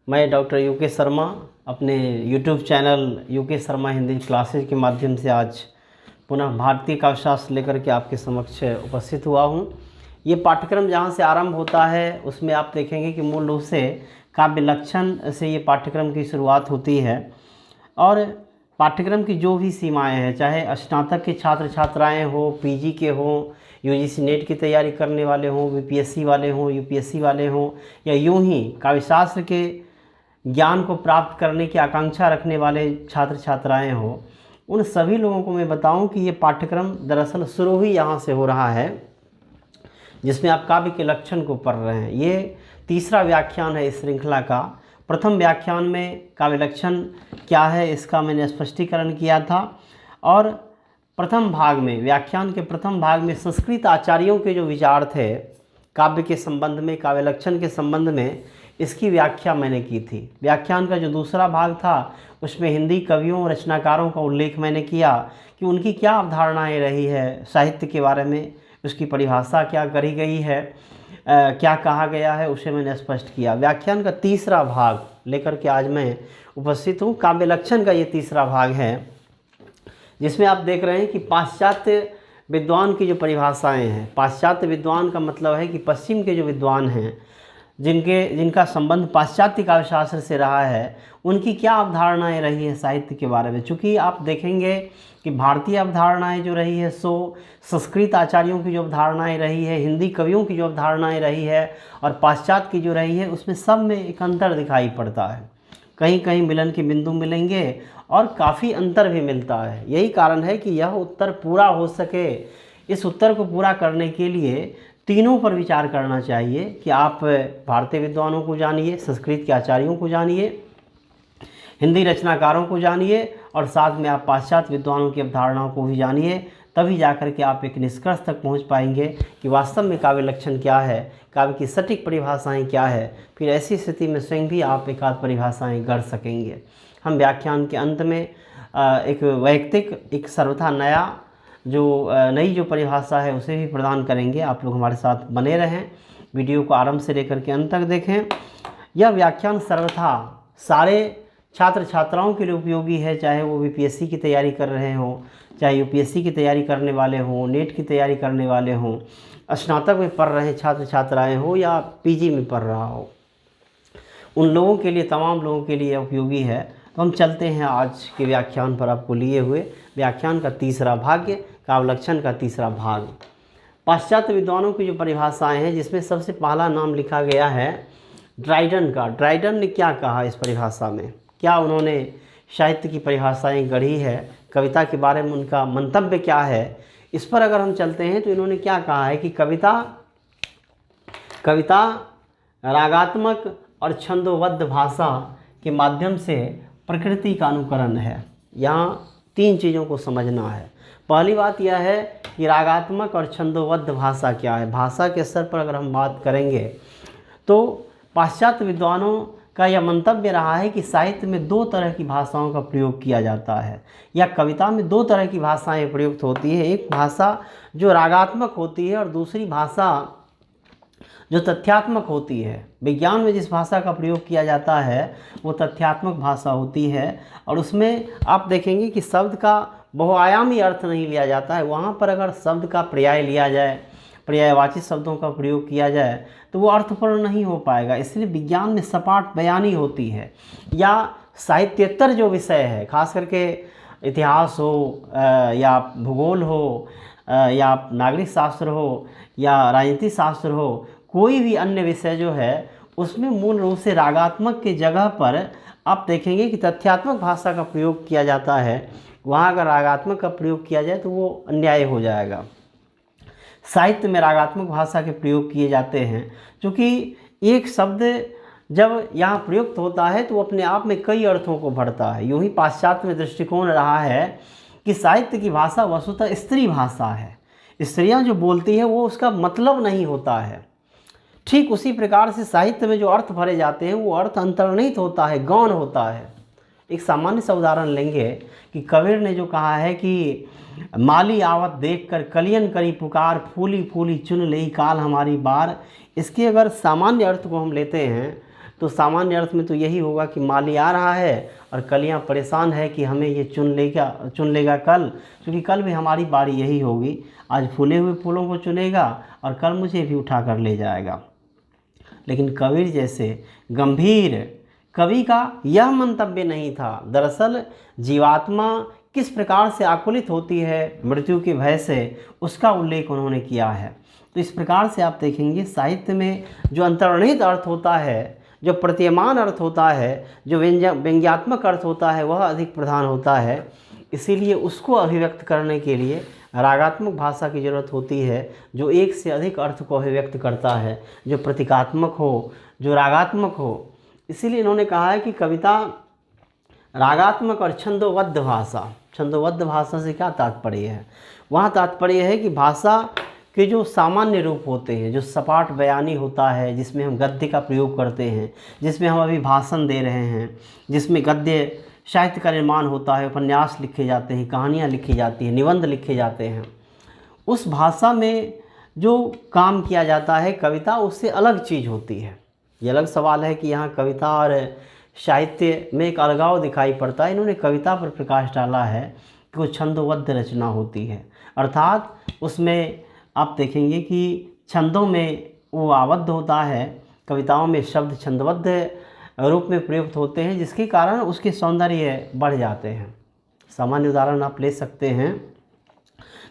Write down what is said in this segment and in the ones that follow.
मैं doctor UK Sharma अपने YouTube channel UK Sharma Hindi classes के माध्यम से आज पुनः भारतीय काव्यशास्त्र लेकर के आपके समक्ष उपस्थित हुआ हूँ। ये पाठ्यक्रम जहाँ से आरंभ होता है उसमें आप देखेंगे कि मूल रूप से काव्य लक्षण से ये पाठ्यक्रम की शुरुआत होती है और पाठ्यक्रम की जो भी सीमाएं हैं, चाहे स्नातक के छात्र छात्राएं हो, पीजी के हों, यूजीसी नेट की तैयारी करने वाले हों, बीपीएससी वाले हों, यूपीएससी वाले हों, या यूं ही काव्यशास्त्र के ज्ञान को प्राप्त करने की आकांक्षा रखने वाले छात्र छात्राएं हों, उन सभी लोगों को मैं बताऊं कि ये पाठ्यक्रम दरअसल शुरू ही यहाँ से हो रहा है, जिसमें आप काव्य के लक्षण को पढ़ रहे हैं। ये तीसरा व्याख्यान है इस श्रृंखला का। प्रथम व्याख्यान में काव्य लक्षण क्या है इसका मैंने स्पष्टीकरण किया था और प्रथम भाग में, व्याख्यान के प्रथम भाग में संस्कृत आचार्यों के जो विचार थे काव्य के संबंध में, काव्य लक्षण के संबंध में, इसकी व्याख्या मैंने की थी। व्याख्यान का जो दूसरा भाग था उसमें हिंदी कवियों और रचनाकारों का उल्लेख मैंने किया कि उनकी क्या अवधारणाएं रही है साहित्य के बारे में, उसकी परिभाषा क्या करी गई है, क्या कहा गया है, उसे मैंने स्पष्ट किया। व्याख्यान का तीसरा भाग लेकर के आज मैं उपस्थित हूँ। काव्य लक्षण का ये तीसरा भाग है जिसमें आप देख रहे हैं कि पाश्चात्य विद्वान की जो परिभाषाएं हैं, पाश्चात्य विद्वान का मतलब है कि पश्चिम के जो विद्वान हैं जिनका संबंध पाश्चात्य काव्यशास्त्र से रहा है, उनकी क्या अवधारणाएं रही है साहित्य के बारे में। चूँकि आप देखेंगे कि भारतीय अवधारणाएं जो रही है सो संस्कृत आचार्यों की जो अवधारणाएं रही है, हिंदी कवियों की जो अवधारणाएं रही है और पाश्चात्य की जो रही है, उसमें सब में एक अंतर दिखाई पड़ता है। कहीं कहीं मिलन के बिंदु मिलेंगे और काफ़ी अंतर भी मिलता है। यही कारण है कि यह उत्तर पूरा हो सके, इस उत्तर को पूरा करने के लिए तीनों पर विचार करना चाहिए कि आप भारतीय विद्वानों को जानिए, संस्कृत के आचार्यों को जानिए, हिंदी रचनाकारों को जानिए और साथ में आप पाश्चात्य विद्वानों की अवधारणाओं को भी जानिए। तभी जाकर के आप एक निष्कर्ष तक पहुंच पाएंगे कि वास्तव में काव्य लक्षण क्या है, काव्य की सटीक परिभाषाएं क्या है। फिर ऐसी स्थिति में स्वयं भी आप एक आध परिभाषाएं गढ़ सकेंगे। हम व्याख्यान के अंत में एक वैयक्तिक, एक सर्वथा नया नई जो परिभाषा है उसे भी प्रदान करेंगे। आप लोग हमारे साथ बने रहें, वीडियो को आरंभ से लेकर के अंत तक देखें। यह व्याख्यान सर्वथा सारे छात्र छात्राओं के लिए उपयोगी है, चाहे वो बीपीएससी की तैयारी कर रहे हों, चाहे यूपीएससी की तैयारी करने वाले हों, नेट की तैयारी करने वाले हों, स्नातक में पढ़ रहे छात्र छात्राएँ हो या पीजी में पढ़ रहा हो, उन लोगों के लिए, तमाम लोगों के लिए उपयोगी है। तो हम चलते हैं आज के व्याख्यान पर आपको लिए हुए। व्याख्यान का तीसरा भाग, काव्य लक्षण का तीसरा भाग, पाश्चात्य विद्वानों की जो परिभाषाएं हैं, जिसमें सबसे पहला नाम लिखा गया है ड्राइडन का। ड्राइडन ने क्या कहा इस परिभाषा में, क्या उन्होंने साहित्य की परिभाषाएं गढ़ी है, कविता के बारे में उनका मंतव्य क्या है, इस पर अगर हम चलते हैं तो इन्होंने क्या कहा है कि कविता रागात्मक और छंदोबद्ध भाषा के माध्यम से प्रकृति का अनुकरण है। यहाँ तीन चीज़ों को समझना है। पहली बात यह है कि रागात्मक और छंदोबद्ध भाषा क्या है। भाषा के स्तर पर अगर हम बात करेंगे तो पाश्चात्य विद्वानों का यह मंतव्य रहा है कि साहित्य में दो तरह की भाषाओं का प्रयोग किया जाता है, या कविता में दो तरह की भाषाएं प्रयुक्त होती है। एक भाषा जो रागात्मक होती है और दूसरी भाषा जो तथ्यात्मक होती है। विज्ञान में जिस भाषा का प्रयोग किया जाता है वो तथ्यात्मक भाषा होती है और उसमें आप देखेंगे कि शब्द का बहुआयामी अर्थ नहीं लिया जाता है। वहाँ पर अगर शब्द का पर्याय लिया जाए, पर्यायवाची शब्दों का प्रयोग किया जाए तो वो अर्थपूर्ण नहीं हो पाएगा। इसलिए विज्ञान में सपाट बयानी होती है, या साहित्येतर जो विषय है, खास करके इतिहास हो या भूगोल हो या नागरिक शास्त्र हो या राजनीति शास्त्र हो, कोई भी अन्य विषय जो है उसमें मूल रूप से रागात्मक के जगह पर आप देखेंगे कि तथ्यात्मक भाषा का प्रयोग किया जाता है। वहाँ अगर रागात्मक का प्रयोग किया जाए तो वो अन्याय हो जाएगा। साहित्य में रागात्मक भाषा के प्रयोग किए जाते हैं, क्योंकि एक शब्द जब यहाँ प्रयुक्त होता है तो वो अपने आप में कई अर्थों को भरता है। यूँ ही पाश्चात्य में दृष्टिकोण रहा है कि साहित्य की भाषा वस्तुतः स्त्री भाषा है, स्त्रियाँ जो बोलती हैं वो उसका मतलब नहीं होता है। ठीक उसी प्रकार से साहित्य में जो अर्थ भरे जाते हैं वो अर्थ अंतर्निहित होता है, गौण होता है। एक सामान्य सा उदाहरण लेंगे कि कबीर ने जो कहा है कि माली आवत देख कर कलियन करी पुकार, फूली फूली चुन लई काल हमारी बार। इसके अगर सामान्य अर्थ को हम लेते हैं तो सामान्य अर्थ में तो यही होगा कि माली आ रहा है और कलियां परेशान है कि हमें ये चुन लेगा कल, क्योंकि कल भी हमारी बारी यही होगी। आज फूले हुए फूलों को चुनेगा और कल मुझे भी उठा कर ले जाएगा। लेकिन कबीर जैसे गंभीर कवि का यह मंतव्य नहीं था। दरअसल जीवात्मा किस प्रकार से आकुलित होती है मृत्यु के भय से, उसका उल्लेख उन्होंने किया है। तो इस प्रकार से आप देखेंगे साहित्य में जो अंतर्निहित अर्थ होता है, जो प्रतीयमान अर्थ होता है, जो व्यंग्यात्मक अर्थ होता है, वह अधिक प्रधान होता है। इसीलिए उसको अभिव्यक्त करने के लिए रागात्मक भाषा की ज़रूरत होती है, जो एक से अधिक अर्थ को अभिव्यक्त करता है, जो प्रतीकात्मक हो, जो रागात्मक हो। इसीलिए इन्होंने कहा है कि कविता रागात्मक और छंदोबद्ध भाषा। छंदोबद्ध भाषा से क्या तात्पर्य है? वहाँ तात्पर्य है कि भाषा के जो सामान्य रूप होते हैं, जो सपाट बयानी होता है, जिसमें हम गद्य का प्रयोग करते हैं, जिसमें हम अभी भाषण दे रहे हैं, जिसमें गद्य साहित्य का निर्माण होता है, उपन्यास लिखे जाते हैं, कहानियाँ लिखी जाती हैं, निबंध लिखे जाते हैं, उस भाषा में जो काम किया जाता है कविता उससे अलग चीज़ होती है। ये अलग सवाल है कि यहाँ कविता और साहित्य में एक अलगाव दिखाई पड़ता है। इन्होंने कविता पर प्रकाश डाला है कि वो छंदोबद्ध रचना होती है, अर्थात उसमें आप देखेंगे कि छंदों में वो आबद्ध होता है। कविताओं में शब्द छंदबद्ध रूप में प्रयुक्त होते हैं, जिसके कारण उसके सौंदर्य बढ़ जाते हैं। सामान्य उदाहरण आप ले सकते हैं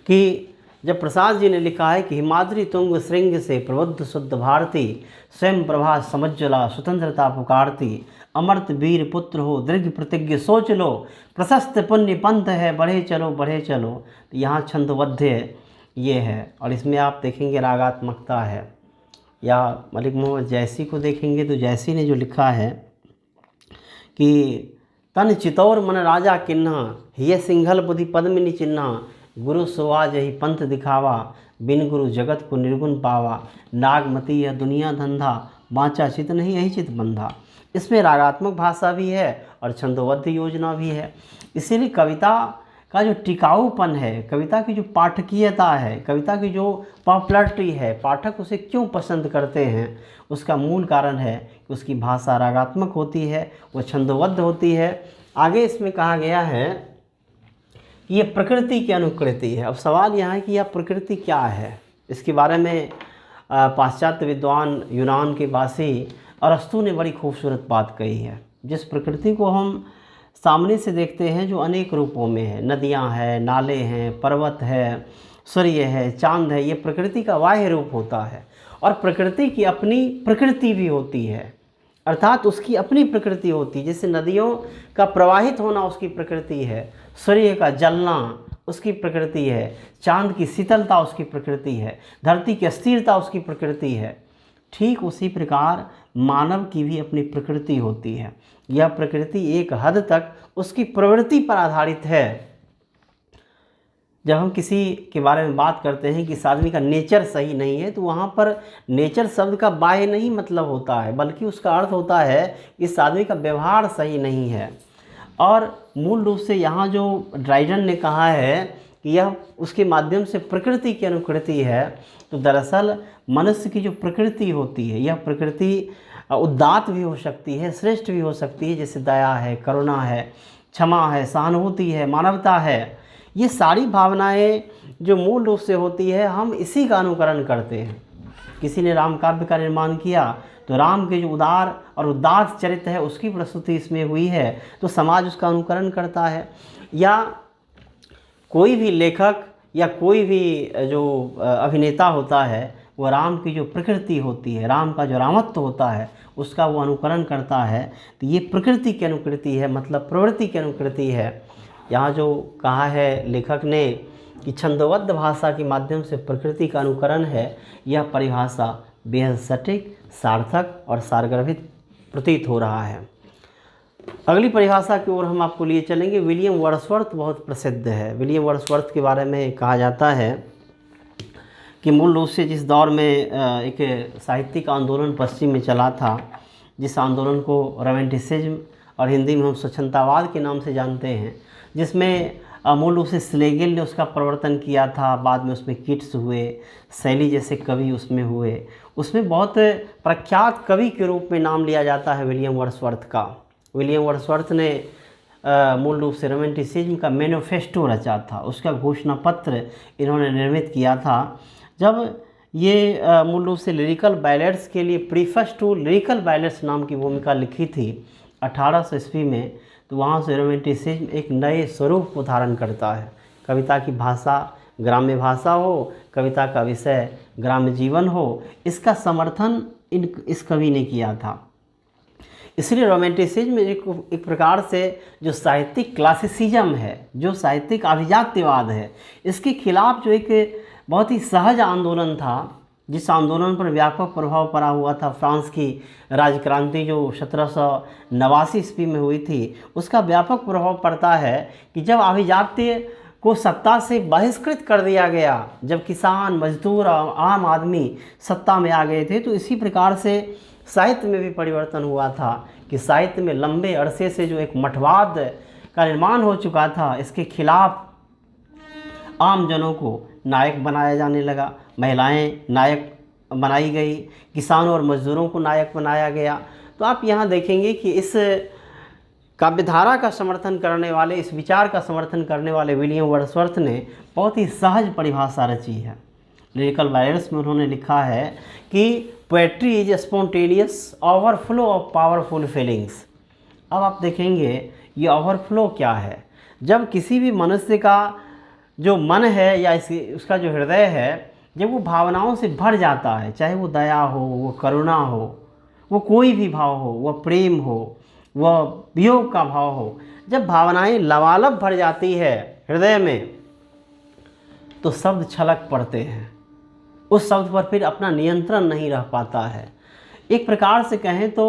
कि जब प्रसाद जी ने लिखा है कि हिमाद्री तुंग श्रृंग से प्रबुद्ध शुद्ध भारती, स्वयं प्रभा समज्जला स्वतंत्रता पुकारती, अमर्त वीर पुत्र हो दीर्घ प्रतिज्ञ सोच लो, प्रशस्त पुण्य पंथ है बढ़े चलो बढ़े चलो। तो यहाँ छंदबद्ध ये है, और इसमें आप देखेंगे रागात्मकता है। या मलिक मोहम्मद जैसी को देखेंगे तो जैसी ने जो लिखा है कि तन चितौर मन राजा किन्हा, ये सिंघल बुद्धि पद्मिनी चिन्हा, गुरु सुवाज यही पंथ दिखावा, बिन गुरु जगत को निर्गुण पावा, नागमती यह दुनिया धंधा, बाँचा चित नहीं यही चित बंधा। इसमें रागात्मक भाषा भी है और छंदोबद्ध योजना भी है। इसीलिए कविता का जो टिकाऊपन है, कविता की जो पाठकीयता है, कविता की जो पॉपुलरिटी है, पाठक उसे क्यों पसंद करते हैं, उसका मूल कारण है कि उसकी भाषा रागात्मक होती है, वो छंदोबद्ध होती है। आगे इसमें कहा गया है कि ये प्रकृति की अनुकृति है। अब सवाल यहाँ है कि यह प्रकृति क्या है। इसके बारे में पाश्चात्य विद्वान यूनान के वासी अरस्तु ने बड़ी खूबसूरत बात कही है। जिस प्रकृति को हम सामने से देखते हैं, जो अनेक रूपों में है, नदियाँ हैं, नाले हैं, पर्वत है, सूर्य है, चांद है, ये प्रकृति का बाह्य रूप होता है। और प्रकृति की अपनी प्रकृति भी होती है, अर्थात उसकी अपनी प्रकृति होती है। जैसे नदियों का प्रवाहित होना उसकी प्रकृति है, सूर्य का जलना उसकी प्रकृति है, चांद की शीतलता उसकी प्रकृति है, धरती की अस्थिरता उसकी प्रकृति है। ठीक उसी प्रकार मानव की भी अपनी प्रकृति होती है। यह प्रकृति एक हद तक उसकी प्रवृत्ति पर आधारित है। जब हम किसी के बारे में बात करते हैं कि इस आदमी का नेचर सही नहीं है, तो वहाँ पर नेचर शब्द का बाह्य नहीं मतलब होता है, बल्कि उसका अर्थ होता है इस आदमी का व्यवहार सही नहीं है। और मूल रूप से यहाँ जो ड्राइडन ने कहा है कि यह उसके माध्यम से प्रकृति की अनुकृति है, तो दरअसल मनुष्य की जो प्रकृति होती है, यह प्रकृति उदात्त भी हो सकती है, श्रेष्ठ भी हो सकती है, जैसे दया है, करुणा है, क्षमा है, सहानुभूति है, मानवता है। ये सारी भावनाएं जो मूल रूप से होती है, हम इसी का अनुकरण करते हैं। किसी ने राम काव्य का निर्माण किया तो राम के जो उदार और उदात्त चरित्र है उसकी प्रस्तुति इसमें हुई है, तो समाज उसका अनुकरण करता है। या कोई भी लेखक या कोई भी जो अभिनेता होता है, वो राम की जो प्रकृति होती है, राम का जो रामत्व होता है, उसका वो अनुकरण करता है। तो ये प्रकृति की अनुकृति है, मतलब प्रवृत्ति की अनुकृति है। यहाँ जो कहा है लेखक ने कि छंदोबद्ध भाषा के माध्यम से प्रकृति का अनुकरण है, यह परिभाषा बेहद सटीक, सार्थक और सारगर्भित प्रतीत हो रहा है। अगली परिभाषा की ओर हम आपको लिए चलेंगे। विलियम वर्ड्सवर्थ बहुत प्रसिद्ध है। विलियम वर्ड्सवर्थ के बारे में कहा जाता है कि मूल रूप से जिस दौर में एक साहित्यिक आंदोलन पश्चिम में चला था, जिस आंदोलन को रोमांटिसिज्म और हिंदी में हम स्वच्छंदतावाद के नाम से जानते हैं, जिसमें मूल रूप से स्लेगिल ने उसका प्रवर्तन किया था। बाद में उसमें किट्स हुए, शैली जैसे कवि उसमें हुए। उसमें बहुत प्रख्यात कवि के रूप में नाम लिया जाता है विलियम वर्ड्सवर्थ का। विलियम वर्ड्सवर्थ ने मूल रूप से रोमांटिसिज्म का मैनिफेस्टो रचा था, उसका घोषणा पत्र इन्होंने निर्मित किया था। जब ये मूल रूप से लिरिकल बैलेट्स के लिए प्रीफेस टू लिरिकल बैलेट्स नाम की भूमिका लिखी थी 1800 ईस्वी में, तो वहाँ से रोमांटिसिज्म एक नए स्वरूप को धारण करता है। कविता की भाषा ग्राम्य भाषा हो, कविता का विषय ग्राम्य जीवन हो, इसका समर्थन इस कवि ने किया था। इसलिए रोमांटिसिज्म एक प्रकार से जो साहित्यिक क्लासिसिज्म है, जो साहित्यिक अभिजात्यवाद है, इसके खिलाफ जो एक बहुत ही सहज आंदोलन था, जिस आंदोलन पर व्यापक प्रभाव पड़ा हुआ था फ्रांस की राजक्रांति जो 1789 ईस्वी में हुई थी, उसका व्यापक प्रभाव पड़ता है कि जब अभिजात्य को सत्ता से बहिष्कृत कर दिया गया, जब किसान, मजदूर और आम आदमी सत्ता में आ गए थे, तो इसी प्रकार से साहित्य में भी परिवर्तन हुआ था कि साहित्य में लंबे अरसे से जो एक मठवाद का निर्माण हो चुका था, इसके खिलाफ आम जनों को नायक बनाया जाने लगा। महिलाएं नायक बनाई गई, किसानों और मजदूरों को नायक बनाया गया। तो आप यहाँ देखेंगे कि इस काव्यधारा का समर्थन करने वाले, इस विचार का समर्थन करने वाले विलियम वर्ड्सवर्थ ने बहुत ही सहज परिभाषा रची है। लिरिकल बैलेट्स में उन्होंने लिखा है कि poetry is spontaneous overflow of powerful feelings. अब आप देखेंगे ये ओवरफ्लो क्या है। जब किसी भी मनुष्य का जो मन है या उसका जो हृदय है, जब वो भावनाओं से भर जाता है, चाहे वो दया हो, वो करुणा हो, वो कोई भी भाव हो, वह प्रेम हो, वह वियोग का भाव हो, जब भावनाएं लबालब भर जाती है हृदय में, तो शब्द छलक पड़ते हैं। उस शब्द पर फिर अपना नियंत्रण नहीं रह पाता है। एक प्रकार से कहें तो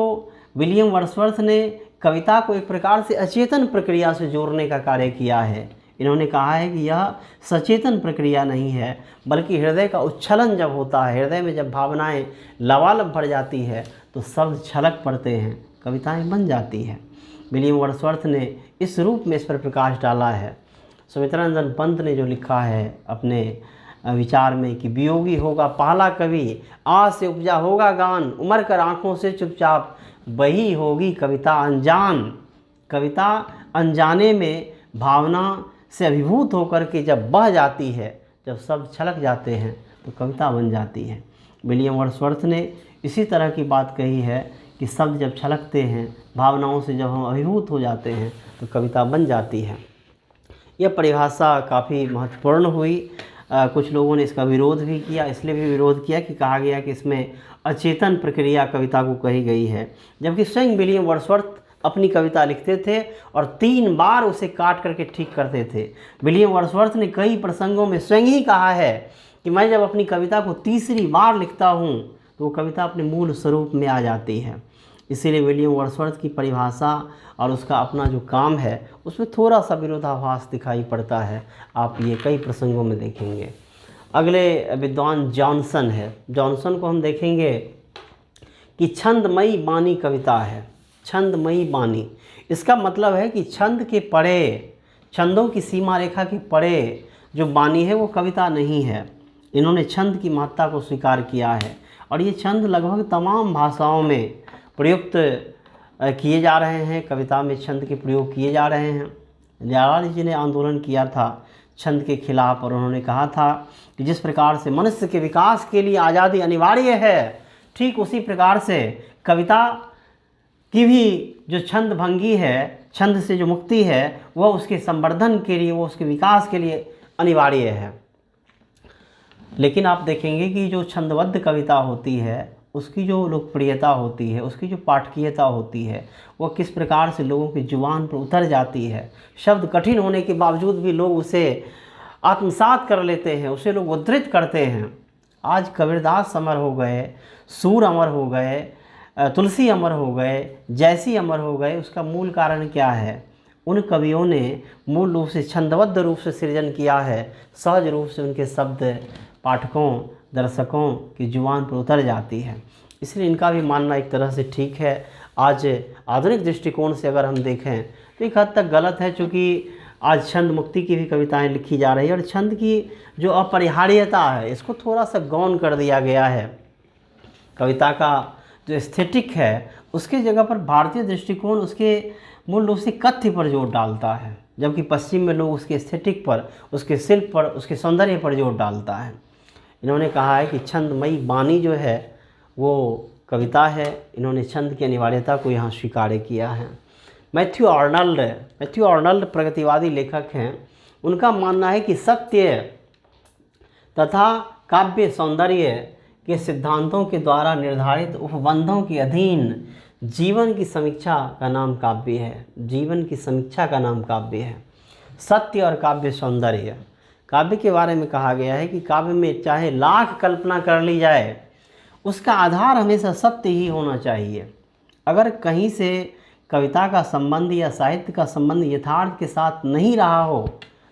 विलियम वर्ड्सवर्थ ने कविता को एक प्रकार से अचेतन प्रक्रिया से जोड़ने का कार्य किया है। इन्होंने कहा है कि यह सचेतन प्रक्रिया नहीं है, बल्कि हृदय का उच्छलन जब होता है, हृदय में जब भावनाएं लबालब भर जाती है, तो शब्द छलक पड़ते हैं, कविताएं बन जाती हैं। विलियम वर्ड्सवर्थ ने इस रूप में इस पर प्रकाश डाला है। सुमित्रानंदन पंत ने जो लिखा है अपने विचार में कि वियोगी होगा पहला कवि, आज से उपजा होगा गान, उमर कर आँखों से चुपचाप बही होगी कविता अनजान। कविता अनजाने में भावना से अभिभूत होकर के जब बह जाती है, जब शब्द छलक जाते हैं, तो कविता बन जाती है। विलियम वर्ड्सवर्थ ने इसी तरह की बात कही है कि शब्द जब छलकते हैं, भावनाओं से जब हम अभिभूत हो जाते हैं, तो कविता बन जाती है। यह परिभाषा काफ़ी महत्वपूर्ण हुई। कुछ लोगों ने इसका विरोध भी किया, इसलिए भी विरोध किया कि कहा गया कि इसमें अचेतन प्रक्रिया कविता को कही गई है, जबकि स्वयं विलियम वर्ड्सवर्थ अपनी कविता लिखते थे और 3 बार उसे काट करके ठीक करते थे। विलियम वर्ड्सवर्थ ने कई प्रसंगों में स्वयं ही कहा है कि मैं जब अपनी कविता को तीसरी बार लिखता हूँ, तो वो कविता अपने मूल स्वरूप में आ जाती है। इसीलिए विलियम वर्ड्सवर्थ की परिभाषा और उसका अपना जो काम है, उसमें थोड़ा सा विरोधाभास दिखाई पड़ता है। आप ये कई प्रसंगों में देखेंगे। अगले विद्वान जॉनसन है। जॉनसन को हम देखेंगे कि छंदमयी बानी कविता है। छंदमयी बानी, इसका मतलब है कि छंद के परे, छंदों की सीमा रेखा के परे जो बानी है वो कविता नहीं है। इन्होंने छंद की महत्ता को स्वीकार किया है और ये छंद लगभग तमाम भाषाओं में प्रयुक्त किए जा रहे हैं। कविता में छंद के प्रयोग किए जा रहे हैं। दयाल जी ने आंदोलन किया था छंद के खिलाफ और उन्होंने कहा था कि जिस प्रकार से मनुष्य के विकास के लिए आज़ादी अनिवार्य है, ठीक उसी प्रकार से कविता की भी जो छंद भंगी है, छंद से जो मुक्ति है, वह उसके संवर्धन के लिए, वो उसके विकास के लिए अनिवार्य है। लेकिन आप देखेंगे कि जो छंदबद्ध कविता होती है, उसकी जो लोकप्रियता होती है, उसकी जो पाठकीयता होती है, वह किस प्रकार से लोगों की जुबान पर उतर जाती है। शब्द कठिन होने के बावजूद भी लोग उसे आत्मसात कर लेते हैं, उसे लोग उद्धृत करते हैं। आज कबीरदास अमर हो गए, सूर अमर हो गए, तुलसी अमर हो गए, जैसी अमर हो गए। उसका मूल कारण क्या है? उन कवियों ने मूल रूप से छंदबद्ध रूप से सृजन किया है, सहज रूप से उनके शब्द पाठकों, दर्शकों की जुबान पर उतर जाती है। इसलिए इनका भी मानना एक तरह से ठीक है। आज आधुनिक दृष्टिकोण से अगर हम देखें तो एक हद तक गलत है, चूँकि आज छंद मुक्ति की भी कविताएं लिखी जा रही है और छंद की जो अपरिहार्यता है इसको थोड़ा सा गौण कर दिया गया है। कविता का जो एस्थेटिक है उसके जगह पर भारतीय दृष्टिकोण उसके मूल रूप से कथ्य पर जोर डालता है, जबकि पश्चिम में लोग उसके एस्थेटिक पर, उसके शिल्प पर, उसके सौंदर्य पर जोर डालता है। इन्होंने कहा है कि छंदमयी वाणी जो है वो कविता है। इन्होंने छंद की अनिवार्यता को यहाँ स्वीकार किया है। मैथ्यू आर्नल्ड प्रगतिवादी लेखक हैं। उनका मानना है कि सत्य तथा काव्य सौंदर्य के सिद्धांतों के द्वारा निर्धारित उपबंधों के अधीन जीवन की समीक्षा का नाम काव्य है। जीवन की समीक्षा का नाम काव्य है। सत्य और काव्य सौंदर्य। काव्य के बारे में कहा गया है कि काव्य में चाहे लाख कल्पना कर ली जाए, उसका आधार हमेशा सत्य ही होना चाहिए। अगर कहीं से कविता का संबंध या साहित्य का संबंध यथार्थ के साथ नहीं रहा हो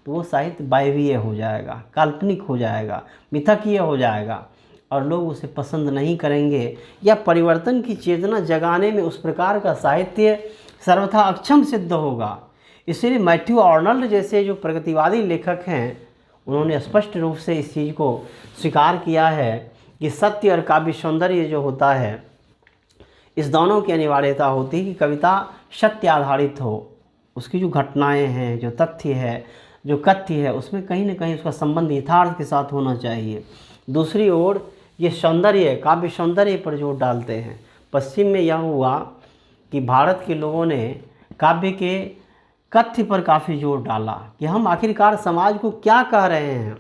तो वो साहित्य वायवीय हो जाएगा, काल्पनिक हो जाएगा, मिथकीय हो जाएगा और लोग उसे पसंद नहीं करेंगे या परिवर्तन की चेतना जगाने में उस प्रकार का साहित्य सर्वथा अक्षम सिद्ध होगा। इसलिए मैथ्यू आर्नल्ड जैसे जो प्रगतिवादी लेखक हैं उन्होंने स्पष्ट रूप से इस चीज़ को स्वीकार किया है कि सत्य और काव्य सौंदर्य जो होता है इस दोनों की अनिवार्यता होती है कि कविता सत्य आधारित हो। उसकी जो घटनाएं हैं, जो तथ्य है, जो कथ्य है, उसमें कहीं ना कहीं उसका संबंध यथार्थ के साथ होना चाहिए। दूसरी ओर ये सौंदर्य, काव्य सौंदर्य पर जोर डालते हैं। पश्चिम में यह हुआ कि भारत के लोगों ने काव्य के कथ्य पर काफ़ी जोर डाला कि हम आखिरकार समाज को क्या कह रहे हैं,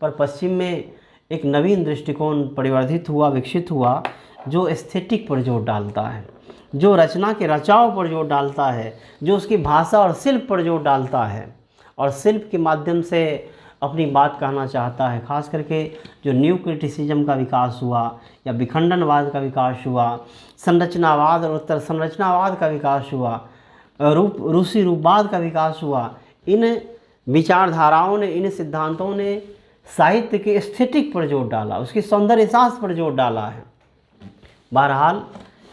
पर पश्चिम में एक नवीन दृष्टिकोण परिवर्धित हुआ, विकसित हुआ, जो एस्थेटिक पर जोर डालता है, जो रचना के रचाव पर जोर डालता है, जो उसकी भाषा और शिल्प पर जोर डालता है और शिल्प के माध्यम से अपनी बात कहना चाहता है। खास करके जो न्यू क्रिटिसिज्म का विकास हुआ या विखंडनवाद का विकास हुआ, संरचनावाद और उत्तर संरचनावाद का विकास हुआ, रूसी रूपवाद का विकास हुआ, इन विचारधाराओं ने, इन सिद्धांतों ने साहित्य के एस्थेटिक पर जोर डाला, उसकी सौंदर्य साहस पर जोर डाला है। बहरहाल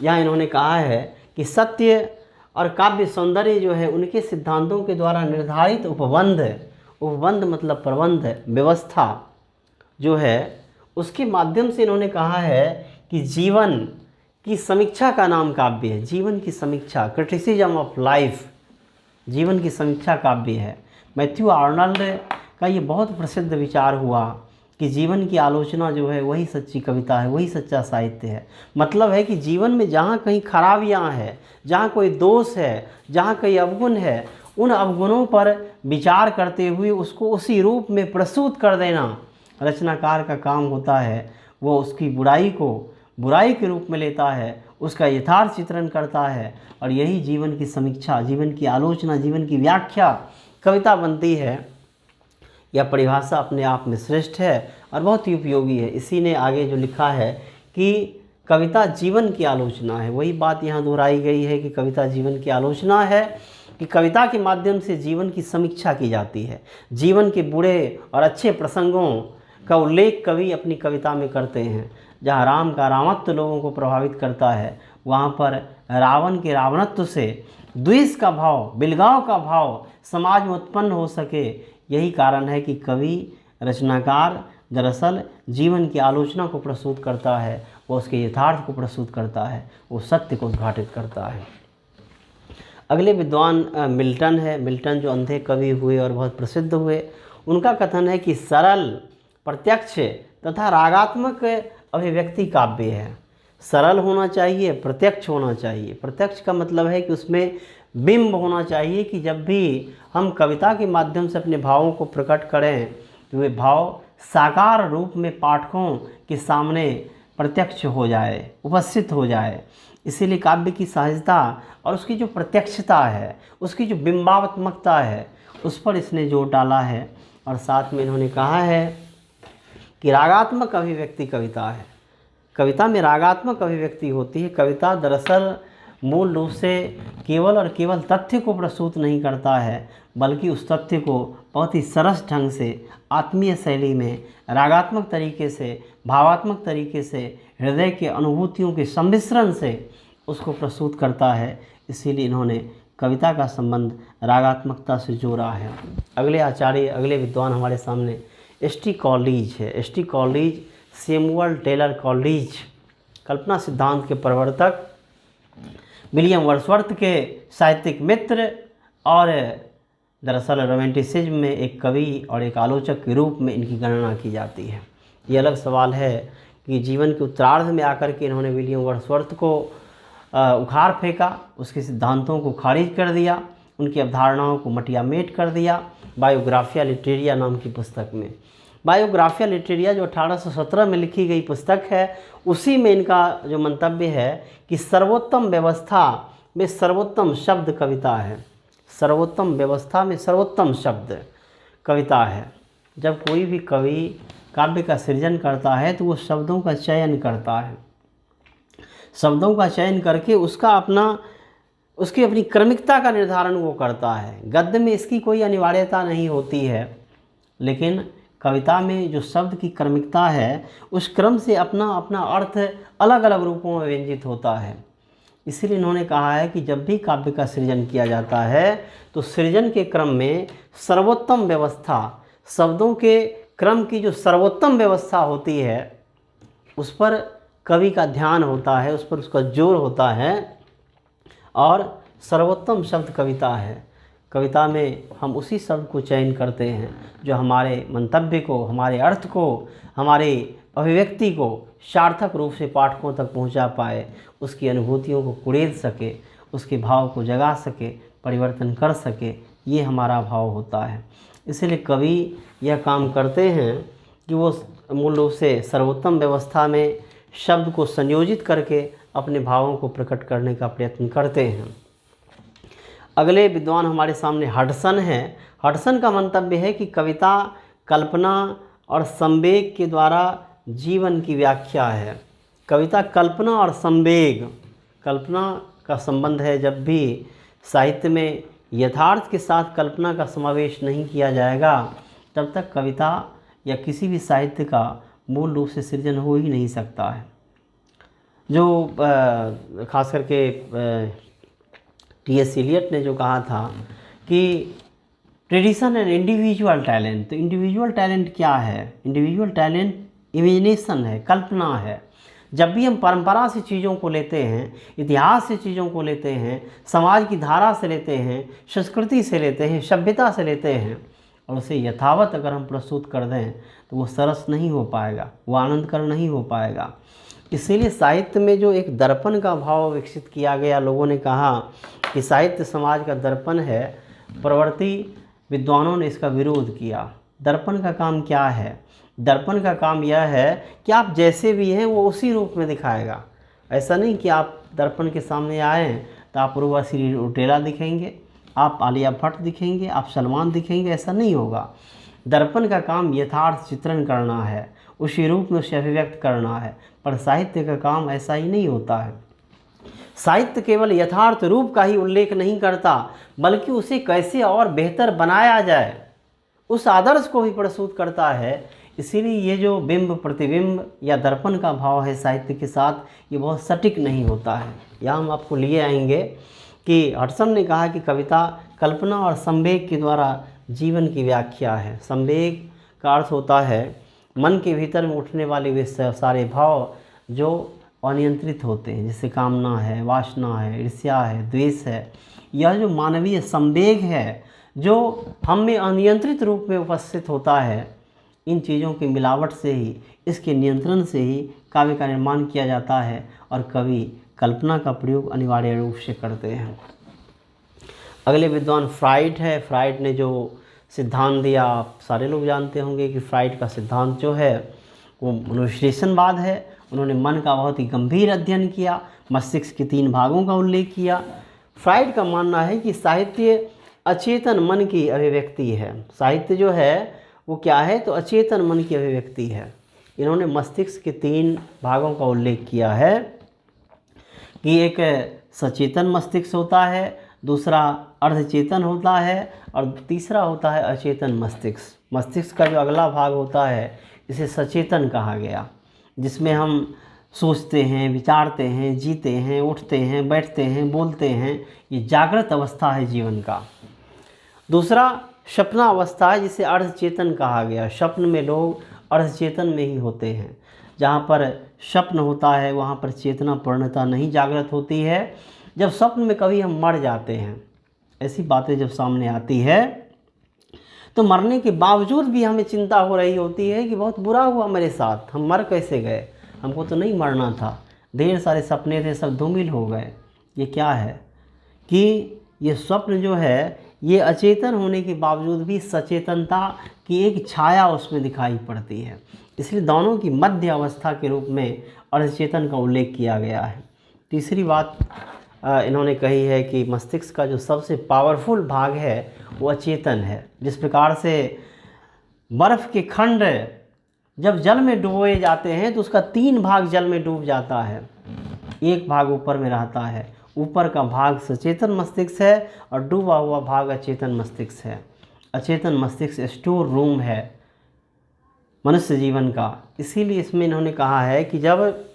यहाँ इन्होंने कहा है कि सत्य और काव्य सौंदर्य जो है उनके सिद्धांतों के द्वारा निर्धारित उपबंध मतलब प्रबंध, व्यवस्था जो है उसके माध्यम से इन्होंने कहा है कि जीवन की समीक्षा का नाम काव्य है। जीवन की समीक्षा, क्रिटिसिज्म ऑफ लाइफ, जीवन की समीक्षा काव्य है। मैथ्यू आर्नल्ड का ये बहुत प्रसिद्ध विचार हुआ कि जीवन की आलोचना जो है वही सच्ची कविता है, वही सच्चा साहित्य है। मतलब है कि जीवन में जहाँ कहीं खराबियाँ हैं, जहाँ कोई दोष है, जहाँ कोई अवगुण है, उन अवगुणों पर विचार करते हुए उसको उसी रूप में प्रस्तुत कर देना रचनाकार का काम होता है। वो उसकी बुराई को बुराई के रूप में लेता है, उसका यथार्थ चित्रण करता है और यही जीवन की समीक्षा, जीवन की आलोचना, जीवन की व्याख्या कविता बनती है। यह परिभाषा अपने आप में श्रेष्ठ है और बहुत ही उपयोगी है। इसी ने आगे जो लिखा है कि कविता जीवन की आलोचना है, वही बात यहाँ दोहराई गई है कि कविता जीवन की आलोचना है, कि कविता के माध्यम से जीवन की समीक्षा की जाती है। जीवन के बुरे और अच्छे प्रसंगों का उल्लेख कवि अपनी कविता में करते हैं। जहाँ राम का रामत्व लोगों को प्रभावित करता है, वहाँ पर रावण के रावणत्व से द्वेष का भाव, बिलगाव का भाव समाज में उत्पन्न हो सके। यही कारण है कि कवि, रचनाकार दरअसल जीवन की आलोचना को प्रस्तुत करता है, वो उसके यथार्थ को प्रस्तुत करता है, वो सत्य को उद्घाटित करता है। अगले विद्वान मिल्टन है। मिल्टन जो अंधे कवि हुए और बहुत प्रसिद्ध हुए, उनका कथन है कि सरल, प्रत्यक्ष तथा रागात्मक अभिव्यक्ति काव्य है। सरल होना चाहिए, प्रत्यक्ष होना चाहिए। प्रत्यक्ष का मतलब है कि उसमें बिंब होना चाहिए, कि जब भी हम कविता के माध्यम से अपने भावों को प्रकट करें तो वे भाव साकार रूप में पाठकों के सामने प्रत्यक्ष हो जाए, उपस्थित हो जाए। इसीलिए काव्य की सहजता और उसकी जो प्रत्यक्षता है, उसकी जो बिंबात्मकता है, उस पर इसने जोर डाला है। और साथ में इन्होंने कहा है कि रागात्मक अभिव्यक्ति कविता है। कविता में रागात्मक अभिव्यक्ति होती है। कविता दरअसल मूल रूप से केवल और केवल तथ्य को प्रस्तुत नहीं करता है, बल्कि उस तथ्य को बहुत ही सरस ढंग से, आत्मीय शैली में, रागात्मक तरीके से, भावात्मक तरीके से, हृदय के अनुभूतियों के सम्मिश्रण से उसको प्रस्तुत करता है। इसीलिए इन्होंने कविता का संबंध रागात्मकता से जोड़ा है। अगले आचार्य, अगले विद्वान हमारे सामने एस.टी. कॉलेज है। S T. College Samuel Taylor college, कल्पना सिद्धांत के प्रवर्तक, विलियम वर्ड्सवर्थ के साहित्यिक मित्र और दरअसल रोमांटिसिज्म में एक कवि और एक आलोचक के रूप में इनकी गणना की जाती है। ये अलग सवाल है कि जीवन के उत्तरार्ध में आकर के इन्होंने विलियम वर्ड्सवर्थ को उखाड़ फेंका, उसके सिद्धांतों को खारिज कर दिया, उनकी अवधारणाओं को मटियामेट कर दिया बायोग्राफिया लिटरेरिया नाम की पुस्तक में। बायोग्राफिया लिटरेरिया जो 1817 में लिखी गई पुस्तक है, उसी में इनका जो मंतव्य है कि सर्वोत्तम व्यवस्था में सर्वोत्तम शब्द कविता है। सर्वोत्तम व्यवस्था में सर्वोत्तम शब्द कविता है। जब कोई भी कवि काव्य का सृजन करता है तो वो शब्दों का चयन करता है, शब्दों का चयन करके उसकी अपनी क्रमिकता का निर्धारण वो करता है। गद्य में इसकी कोई अनिवार्यता नहीं होती है, लेकिन कविता में जो शब्द की क्रमिकता है उस क्रम से अपना अपना अर्थ अलग अलग रूपों में व्यंजित होता है। इसीलिए इन्होंने कहा है कि जब भी काव्य का सृजन किया जाता है तो सृजन के क्रम में सर्वोत्तम व्यवस्था, शब्दों के क्रम की जो सर्वोत्तम व्यवस्था होती है उस पर कवि का ध्यान होता है, उस पर उसका जोर होता है। और सर्वोत्तम शब्द कविता है। कविता में हम उसी शब्द को चयन करते हैं जो हमारे मंतव्य को, हमारे अर्थ को, हमारे अभिव्यक्ति को सार्थक रूप से पाठकों तक पहुंचा पाए, उसकी अनुभूतियों को कुड़ेद सके, उसके भाव को जगा सके, परिवर्तन कर सके। ये हमारा भाव होता है। इसलिए कवि यह काम करते हैं कि वो मूल रूप से सर्वोत्तम व्यवस्था में शब्द को संयोजित करके अपने भावों को प्रकट करने का प्रयत्न करते हैं। अगले विद्वान हमारे सामने हडसन है। हडसन का मंतव्य है कि कविता कल्पना और संवेग के द्वारा जीवन की व्याख्या है। कविता कल्पना और संवेग, कल्पना का संबंध है। जब भी साहित्य में यथार्थ के साथ कल्पना का समावेश नहीं किया जाएगा तब तक कविता या किसी भी साहित्य का मूल रूप से सृजन हो ही नहीं सकता है। जो खास करके टी.एस. एलियट ने जो कहा था कि ट्रेडिशन एंड इंडिविजुअल टैलेंट, तो इंडिविजुअल टैलेंट क्या है? इंडिविजुअल टैलेंट इमेजिनेशन है, कल्पना है। जब भी हम परंपरा से चीज़ों को लेते हैं, इतिहास से चीज़ों को लेते हैं, समाज की धारा से लेते हैं, संस्कृति से लेते हैं, सभ्यता से लेते हैं और उसे यथावत अगर हम प्रस्तुत कर दें तो वो सरस नहीं हो पाएगा, वो आनंदकर नहीं हो पाएगा। इसीलिए साहित्य में जो एक दर्पण का भाव विकसित किया गया, लोगों ने कहा कि साहित्य समाज का दर्पण है। प्रवर्ती विद्वानों ने इसका विरोध किया। दर्पण का काम क्या है? दर्पण का काम यह है कि आप जैसे भी हैं वो उसी रूप में दिखाएगा। ऐसा नहीं कि आप दर्पण के सामने आए तो आप उर्वशी रौटेला दिखेंगे, आप आलिया भट्ट दिखेंगे, आप सलमान दिखेंगे, ऐसा नहीं होगा। दर्पण का काम यथार्थ चित्रण करना है, उसी रूप में उसे अभिव्यक्त करना है। पर साहित्य का काम ऐसा ही नहीं होता है। साहित्य केवल यथार्थ रूप का ही उल्लेख नहीं करता, बल्कि उसे कैसे और बेहतर बनाया जाए उस आदर्श को भी प्रस्तुत करता है। इसीलिए ये जो बिंब प्रतिबिंब या दर्पण का भाव है साहित्य के साथ, ये बहुत सटीक नहीं होता है। यहाँ हम आपको लिए आएंगे कि हडसन ने कहा कि कविता कल्पना और संवेग के द्वारा जीवन की व्याख्या है। संवेग का अर्थ होता है मन के भीतर में उठने वाले वे सारे भाव जो अनियंत्रित होते हैं, जैसे कामना है, वासना है, ईर्ष्या है, द्वेष है। यह जो मानवीय संवेग है जो हम में अनियंत्रित रूप में उपस्थित होता है, इन चीज़ों की मिलावट से ही, इसके नियंत्रण से ही काव्य का निर्माण किया जाता है और कवि कल्पना का प्रयोग अनिवार्य रूप से करते हैं। अगले विद्वान फ्राइड है। फ्राइड ने जो सिद्धांत दिया, आप सारे लोग जानते होंगे कि फ्राइड का सिद्धांत जो है वो मनोविश्लेषणवाद है। उन्होंने मन का बहुत ही गंभीर अध्ययन किया, मस्तिष्क के 3 भागों का उल्लेख किया। फ्राइड का मानना है कि साहित्य अचेतन मन की अभिव्यक्ति है। साहित्य जो है वो क्या है? तो अचेतन मन की अभिव्यक्ति है। इन्होंने मस्तिष्क के 3 भागों का उल्लेख किया है कि एक सचेतन मस्तिष्क होता है, दूसरा अर्धचेतन होता है और तीसरा होता है अचेतन मस्तिष्क। मस्तिष्क का जो अगला भाग होता है इसे सचेतन कहा गया, जिसमें हम सोचते हैं, विचारते हैं, जीते हैं, उठते हैं, बैठते हैं, बोलते हैं, ये जागृत अवस्था है जीवन का। दूसरा सपना अवस्था है, जिसे अर्धचेतन कहा गया। स्वप्न में लोग अर्धचेतन में ही होते हैं। जहाँ पर स्वप्न होता है वहाँ पर चेतना पूर्णता नहीं जागृत होती है। जब स्वप्न में कभी हम मर जाते हैं, ऐसी बातें जब सामने आती है तो मरने के बावजूद भी हमें चिंता हो रही होती है कि बहुत बुरा हुआ मेरे साथ, हम मर कैसे गए, हमको तो नहीं मरना था, ढेर सारे सपने थे सब धूमिल हो गए। ये क्या है कि ये स्वप्न जो है ये अचेतन होने के बावजूद भी सचेतनता की एक छाया उसमें दिखाई पड़ती है। इसलिए दोनों की मध्य अवस्था के रूप में अर्धचेतन का उल्लेख किया गया है। तीसरी बात इन्होंने कही है कि मस्तिष्क का जो सबसे पावरफुल भाग है वो अचेतन है। जिस प्रकार से बर्फ़ के खंड जब जल में डुबोए जाते हैं तो उसका 3 भाग जल में डूब जाता है, 1 भाग ऊपर में रहता है। ऊपर का भाग सचेतन मस्तिष्क है और डूबा हुआ भाग अचेतन मस्तिष्क है। अचेतन मस्तिष्क स्टोर रूम है मनुष्य जीवन का। इसीलिए इसमें इन्होंने कहा है कि जब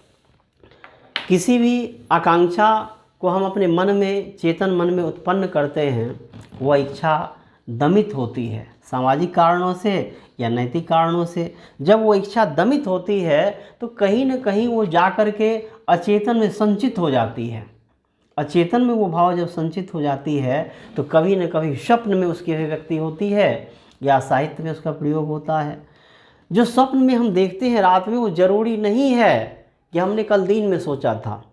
किसी भी आकांक्षा को हम अपने मन में, चेतन मन में उत्पन्न करते हैं, वह इच्छा दमित होती है सामाजिक कारणों से या नैतिक कारणों से। जब वो इच्छा दमित होती है तो कहीं न कहीं वो जा कर के अचेतन में संचित हो जाती है। अचेतन में वो भाव जब संचित हो जाती है तो कभी न कभी स्वप्न में उसकी अभिव्यक्ति होती है या साहित्य में उसका प्रयोग होता है। जो स्वप्न में हम देखते हैं रात में, वो ज़रूरी नहीं है कि हमने कल दिन में सोचा था,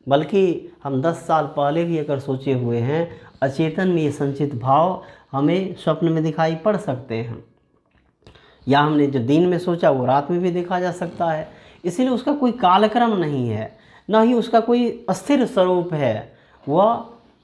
बल्कि हम 10 साल पहले भी अगर सोचे हुए हैं, अचेतन में ये संचित भाव हमें स्वप्न में दिखाई पड़ सकते हैं। या हमने जो दिन में सोचा वो रात में भी देखा जा सकता है। इसीलिए उसका कोई कालक्रम नहीं है, ना ही उसका कोई अस्थिर स्वरूप है, वह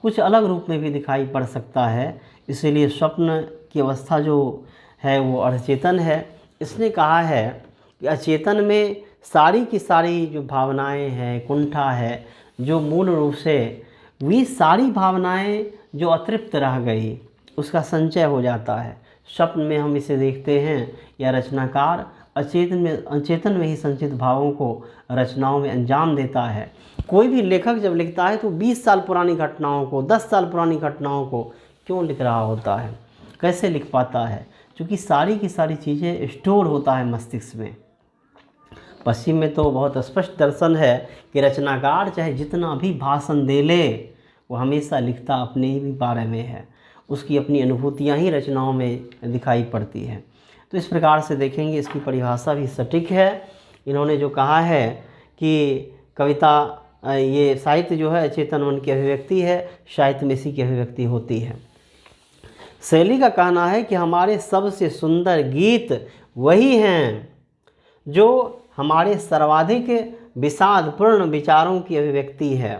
कुछ अलग रूप में भी दिखाई पड़ सकता है। इसीलिए स्वप्न की अवस्था जो है वो अर्धचेतन है। इसने कहा है कि अचेतन में सारी की सारी जो भावनाएं हैं, कुंठा है, जो मूल रूप से वे सारी भावनाएं जो अतृप्त रह गई उसका संचय हो जाता है। स्वप्न में हम इसे देखते हैं या रचनाकार अचेतन में ही संचित भावों को रचनाओं में अंजाम देता है। कोई भी लेखक जब लिखता है तो 20 साल पुरानी घटनाओं को, 10 साल पुरानी घटनाओं को क्यों लिख रहा होता है, कैसे लिख पाता है? क्योंकि सारी की सारी चीज़ें स्टोर होता है मस्तिष्क में। पश्चिम में तो बहुत स्पष्ट दर्शन है कि रचनाकार चाहे जितना भी भाषण दे ले, वो हमेशा लिखता अपने ही बारे में है, उसकी अपनी अनुभूतियाँ ही रचनाओं में दिखाई पड़ती है। तो इस प्रकार से देखेंगे, इसकी परिभाषा भी सटीक है। इन्होंने जो कहा है कि कविता, ये साहित्य जो है अचेतन मन की अभिव्यक्ति है, साहित्य में इसी की अभिव्यक्ति होती है। शैली का कहना है कि हमारे सबसे सुंदर गीत वही हैं जो हमारे सर्वाधिक विषादपूर्ण विचारों की अभिव्यक्ति है।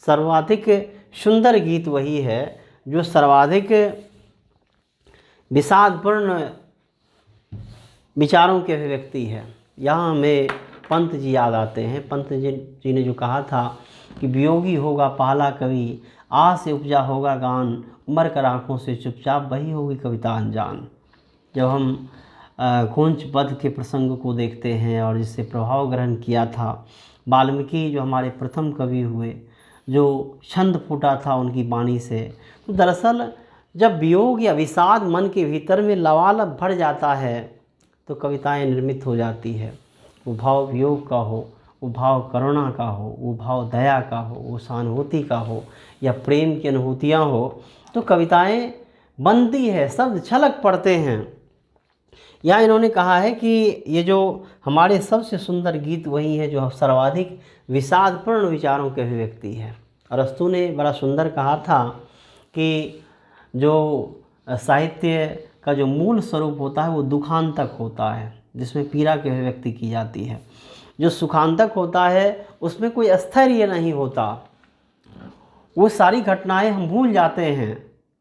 सर्वाधिक सुंदर गीत वही है जो सर्वाधिक विषादपूर्ण विचारों की अभिव्यक्ति है। यहाँ हमें पंत जी याद आते हैं। पंत जी ने जो कहा था कि वियोगी होगा पहला कवि, आ से उपजा होगा गान, उमर कर आँखों से चुपचाप वही होगी कविता अनजान। जब हम घोंच पद के प्रसंग को देखते हैं और जिससे प्रभाव ग्रहण किया था वाल्मीकि, जो हमारे प्रथम कवि हुए, जो छंद फूटा था उनकी वाणी से, तो दरअसल जब वियोग या विषाद मन के भीतर में लबालब भर जाता है तो कविताएं निर्मित हो जाती है। वो भाव वियोग का हो, वो भाव करुणा का हो, वो भाव दया का हो, वो सहानुभूति का हो या प्रेम की अनुभूतियाँ हो, तो कविताएं बनती है, शब्द छलक पड़ते हैं। या इन्होंने कहा है कि ये जो हमारे सबसे सुंदर गीत वही है जो सर्वाधिक विषादपूर्ण विचारों की अभिव्यक्ति है। अरस्तु ने बड़ा सुंदर कहा था कि जो साहित्य का जो मूल स्वरूप होता है वो दुखांतक होता है, जिसमें पीड़ा की अभिव्यक्ति की जाती है। जो सुखांतक होता है उसमें कोई स्थैर्य नहीं होता, वो सारी घटनाएं हम भूल जाते हैं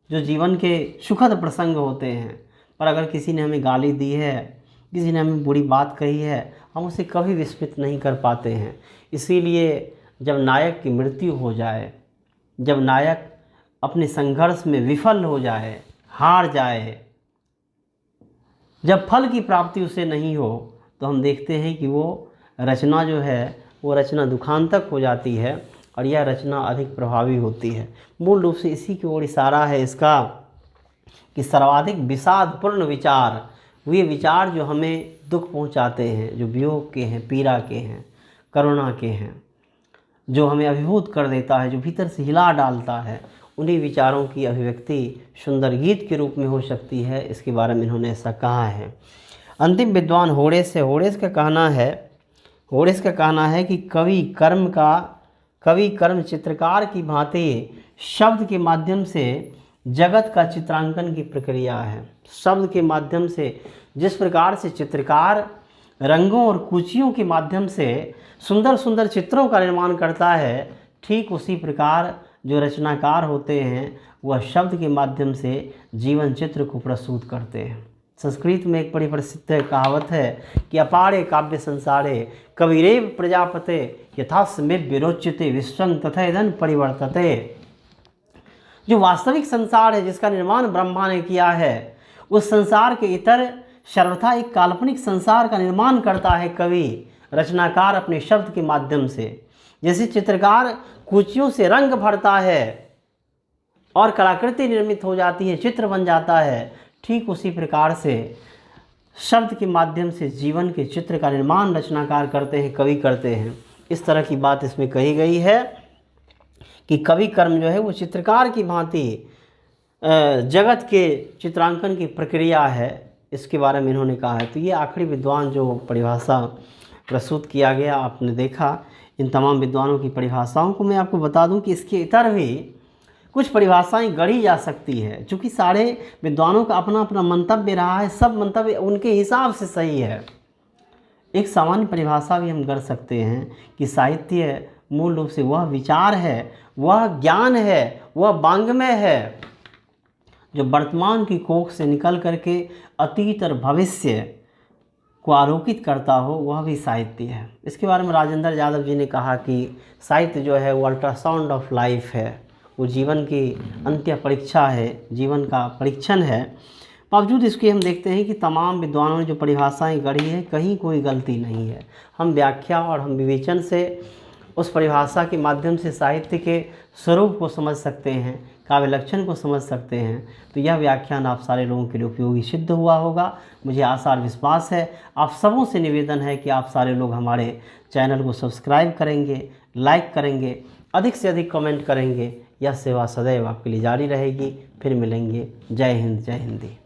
जो जीवन के सुखद प्रसंग होते हैं। पर अगर किसी ने हमें गाली दी है, किसी ने हमें बुरी बात कही है, हम उसे कभी विस्मृत नहीं कर पाते हैं। इसीलिए जब नायक की मृत्यु हो जाए, जब नायक अपने संघर्ष में विफल हो जाए, हार जाए, जब फल की प्राप्ति उसे नहीं हो, तो हम देखते हैं कि वो रचना जो है वो रचना दुखांतक हो जाती है और यह रचना अधिक प्रभावी होती है। मूल रूप से इसी की ओर इशारा है इसका कि सर्वाधिक विषादपूर्ण विचार, वे विचार जो हमें दुख पहुंचाते हैं, जो वियोग के हैं, पीड़ा के हैं, करुणा के हैं, जो हमें अभिभूत कर देता है, जो भीतर से हिला डालता है, उन्हीं विचारों की अभिव्यक्ति सुंदर गीत के रूप में हो सकती है। इसके बारे में इन्होंने ऐसा कहा है। अंतिम विद्वान होरेस है। होरेस का कहना है कि कवि कर्म चित्रकार की भांति शब्द के माध्यम से जगत का चित्रांकन की प्रक्रिया है। शब्द के माध्यम से जिस प्रकार से चित्रकार रंगों और कुचियों के माध्यम से सुंदर सुंदर चित्रों का निर्माण करता है, ठीक उसी प्रकार जो रचनाकार होते हैं वह शब्द के माध्यम से जीवन चित्र को प्रस्तुत करते हैं। संस्कृत में एक बड़ी प्रसिद्ध कहावत है कि अपारे काव्य संसारे कविरेव प्रजापते यथास्मित विरोच्यते विश्वं तथा इदं परिवर्तते। जो वास्तविक संसार है, जिसका निर्माण ब्रह्मा ने किया है, उस संसार के इतर सर्वथा एक काल्पनिक संसार का निर्माण करता है कवि, रचनाकार अपने शब्द के माध्यम से। जैसे चित्रकार कुचियों से रंग भरता है और कलाकृति निर्मित हो जाती है, चित्र बन जाता है, ठीक उसी प्रकार से शब्द के माध्यम से जीवन के चित्र का निर्माण रचनाकार करते हैं, कवि करते हैं। इस तरह की बात इसमें कही गई है कि कवि कर्म जो है वो चित्रकार की भांति जगत के चित्रांकन की प्रक्रिया है। इसके बारे में इन्होंने कहा है। तो ये आखिरी विद्वान जो परिभाषा प्रस्तुत किया गया, आपने देखा। इन तमाम विद्वानों की परिभाषाओं को मैं आपको बता दूं कि इसके इतर भी कुछ परिभाषाएं गढ़ी जा सकती है। चूँकि सारे विद्वानों का अपना अपना मंतव्य रहा है, सब मंतव्य उनके हिसाब से सही है। एक सामान्य परिभाषा भी हम कर सकते हैं कि साहित्य मूल रूप से वह विचार है, वह ज्ञान है, वह वाङ्मय है जो वर्तमान की कोख से निकल करके अतीत और भविष्य को आलोकित करता हो, वह भी साहित्य है। इसके बारे में राजेंद्र यादव जी ने कहा कि साहित्य जो है वो अल्ट्रासाउंड ऑफ लाइफ है, वो जीवन की अंत्य परीक्षा है, जीवन का परीक्षण है। बावजूद इसके हम देखते हैं कि तमाम विद्वानों ने जो परिभाषाएं गढ़ी है, कहीं कोई गलती नहीं है। हम व्याख्या और हम विवेचन से उस परिभाषा के माध्यम से साहित्य के स्वरूप को समझ सकते हैं, काव्य लक्षण को समझ सकते हैं। तो यह व्याख्यान आप सारे लोगों के लिए उपयोगी सिद्ध हुआ होगा, मुझे आशा और विश्वास है। आप सबों से निवेदन है कि आप सारे लोग हमारे चैनल को सब्सक्राइब करेंगे, लाइक करेंगे, अधिक से अधिक कमेंट करेंगे। यह सेवा सदैव आपके लिए जारी रहेगी। फिर मिलेंगे। जय हिंद, जय हिंदी।